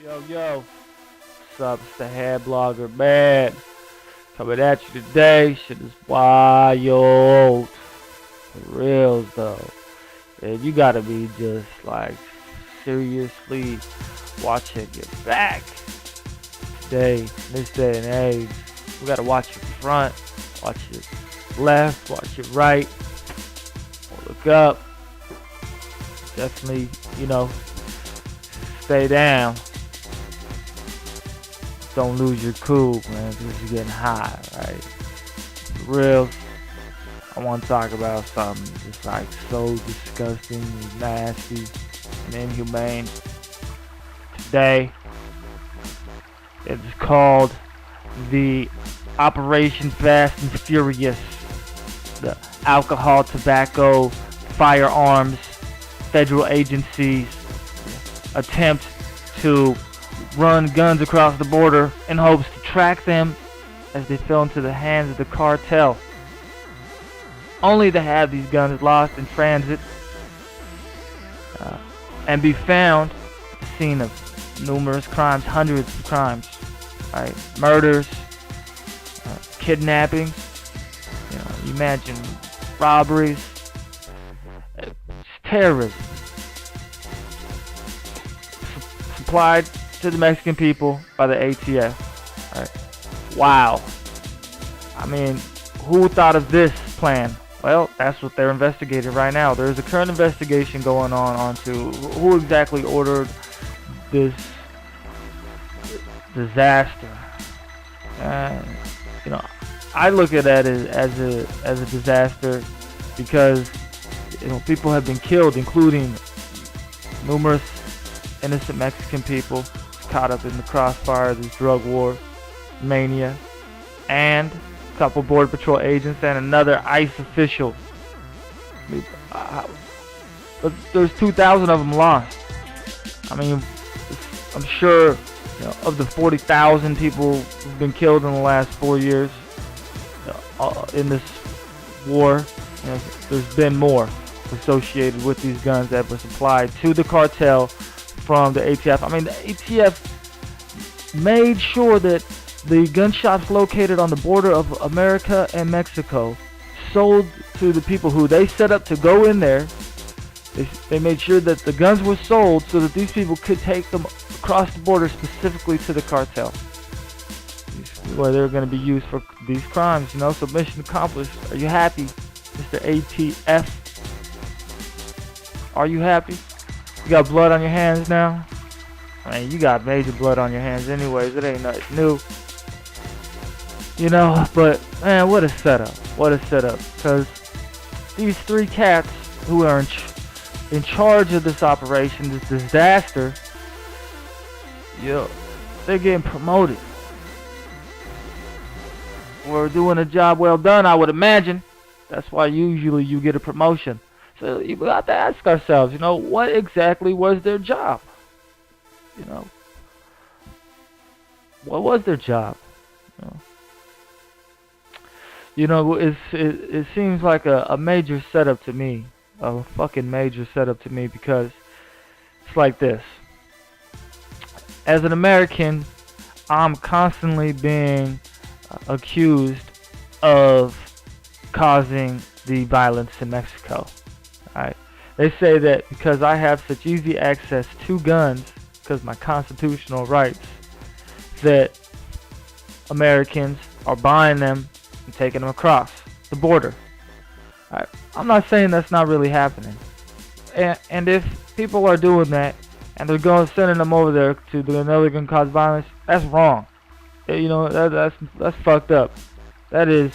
Yo, yo, what's up? It's the Head Blogger Man. Coming at you today. Shit is wild. For real, though. And you gotta be just like seriously watching your back today, in this day and age. We gotta watch your front, watch your left, watch your right. Look up. Definitely, stay down. Don't lose your cool, man, because you're getting high, right? For real, I want to talk about something just like so disgusting, nasty, and inhumane. Today, it's called the Operation Fast and Furious, the alcohol, tobacco, firearms, federal agencies attempt to run guns across the border in hopes to track them as they fell into the hands of the cartel, only to have these guns lost in transit and be found at the scene of numerous crimes, hundreds of crimes, right? Murders, kidnappings, you imagine robberies, terrorism, supplied to the Mexican people by the ATF. Right. Wow. I mean, who thought of this plan? Well, that's what they're investigating right now. There's a current investigation going on onto who exactly ordered this disaster. And I look at that as a disaster because people have been killed, including numerous innocent Mexican people caught up in the crossfire of this drug war mania, and a couple Border Patrol agents and another ICE official. But there's 2,000 of them lost. I mean, I'm sure of the 40,000 people who've been killed in the last 4 years in this war, there's been more associated with these guns that were supplied to the cartel from the ATF. I mean, the ATF made sure that the gun shops located on the border of America and Mexico sold to the people who they set up to go in there. They made sure that the guns were sold so that these people could take them across the border specifically to the cartel, where they're going to be used for these crimes. So mission accomplished. Are you happy, Mr. ATF? Are you happy? You got blood on your hands now? I mean, you got major blood on your hands anyways. It ain't nothing new. But man, what a setup. What a setup. Because these three cats who are in charge of this operation, this disaster, they're getting promoted. We're doing a job well done, I would imagine. That's why usually you get a promotion. So you got to ask ourselves, what exactly was their job? What was their job? It seems like a major setup to me, a fucking major setup to me, because it's like this. As an American, I'm constantly being accused of causing the violence in Mexico. Right? They say that because I have such easy access to guns, because my constitutional rights, that Americans are buying them and taking them across the border. Right? I'm not saying that's not really happening. And if people are doing that and they're sending them over there to do another gun cause violence, that's wrong. That's fucked up. That is,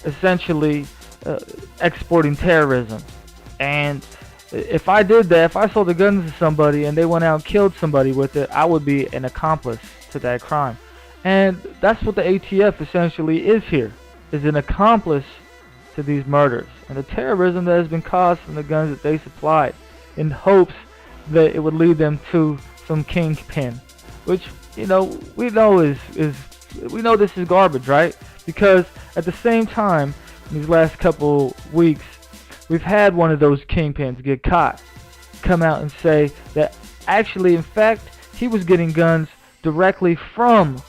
essentially exporting terrorism. And if I did that, if I sold the guns to somebody and they went out and killed somebody with it, I would be an accomplice to that crime. And that's what the ATF essentially is here, is an accomplice to these murders and the terrorism that has been caused from the guns that they supplied, in hopes that it would lead them to some kingpin, which we know we know this is garbage, right? Because at the same time, in these last couple weeks, we've had one of those kingpins get caught, come out and say that actually, in fact, he was getting guns directly from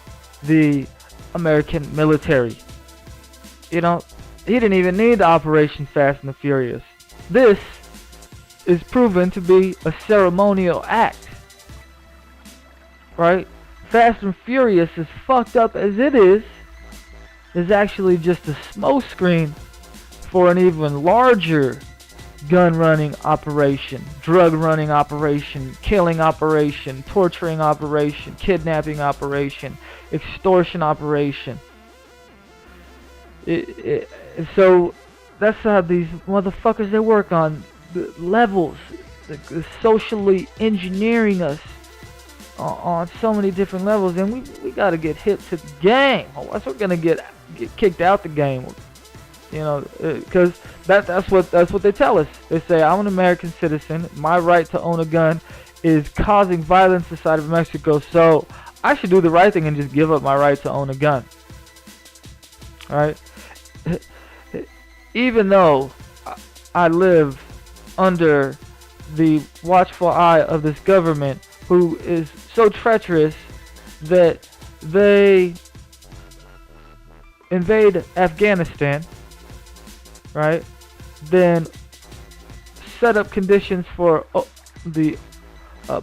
the American military. You know, he didn't even need the Operation Fast and the Furious. This is proven to be a ceremonial act, right? Fast and Furious, as fucked up as it is actually just a smokescreen for an even larger gun running operation, drug running operation, killing operation, torturing operation, kidnapping operation, extortion operation. So that's how these motherfuckers, they work on the levels, socially engineering us on so many different levels, and we gotta get hip to the game. Otherwise we're gonna get kicked out the game. You know, because that's what they tell us. They say, I'm an American citizen. My right to own a gun is causing violence inside of Mexico, so I should do the right thing and just give up my right to own a gun. All right. Even though I live under the watchful eye of this government, who is so treacherous that they invade Afghanistan, right? Then set up conditions for the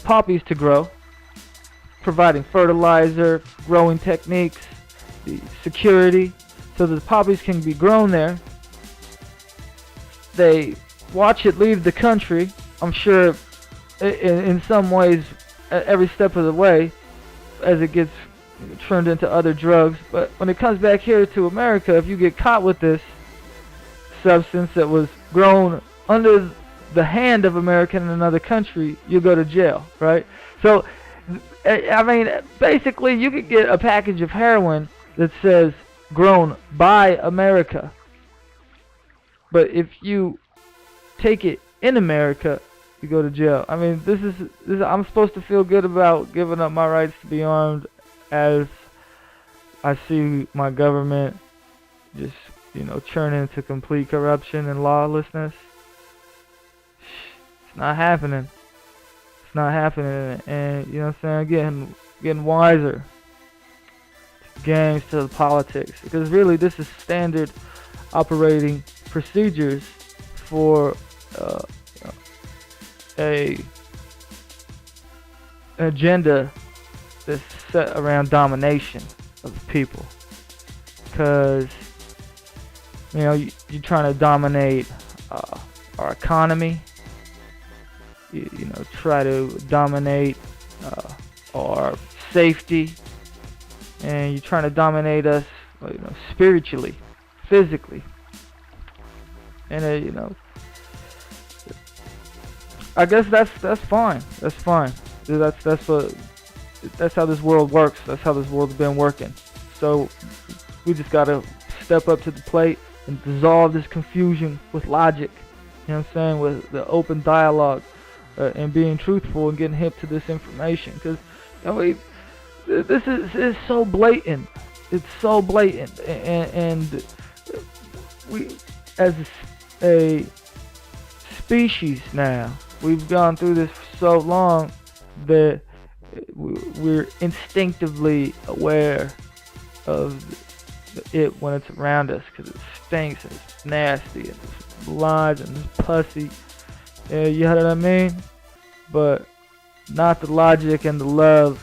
poppies to grow, providing fertilizer, growing techniques, the security, so that the poppies can be grown there. They watch it leave the country. I'm sure in some ways, at every step of the way, as it gets turned into other drugs. But when it comes back here to America, if you get caught with this substance that was grown under the hand of America in another country, you go to jail, right? So, I mean, basically, you could get a package of heroin that says grown by America, but if you take it in America, you go to jail. I mean, this is I'm supposed to feel good about giving up my rights to be armed, as I see my government just, you know, churn into complete corruption and lawlessness. It's not happening. It's not happening. And you know what I'm saying? Getting wiser to the games, to the politics, because really this is standard operating procedures for a agenda that's set around domination of the people. Because you know, you're trying to dominate our economy. You know, try to dominate our safety, and you're trying to dominate us, you know, spiritually, physically, and you know, I guess that's fine. That's fine. That's how this world works. That's how this world's been working. So we just gotta step up to the plate and dissolve this confusion with logic. You know what I'm saying? With the open dialogue. And being truthful and getting hip to this information, because you know, this is so blatant. It's so blatant, and we, as a species now, we've gone through this for so long that we're instinctively aware of it when it's around us, because it stinks and it's nasty and it's blood and it's pussy. Yeah, you know what I mean? But not the logic and the love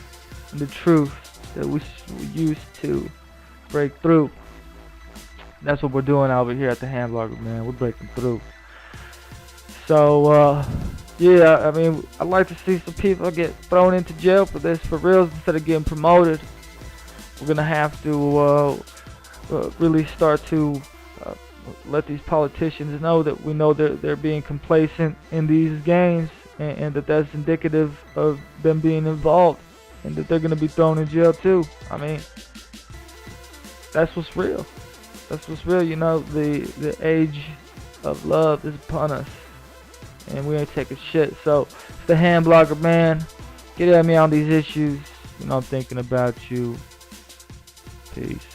and the truth that we used to break through. That's what we're doing over here at the Hamblogger, man. We're breaking through. So, yeah, I mean, I'd like to see some people get thrown into jail for this, for real, instead of getting promoted. We're going to have to really start to let these politicians know that we know they're being complacent in these games, and that that's indicative of them being involved, and that they're going to be thrown in jail too. I mean, that's what's real. That's what's real. You know, the age of love is upon us, and we ain't taking shit. So it's the Hamblogger, man. Get at me on these issues. You know, I'm thinking about you. Peace.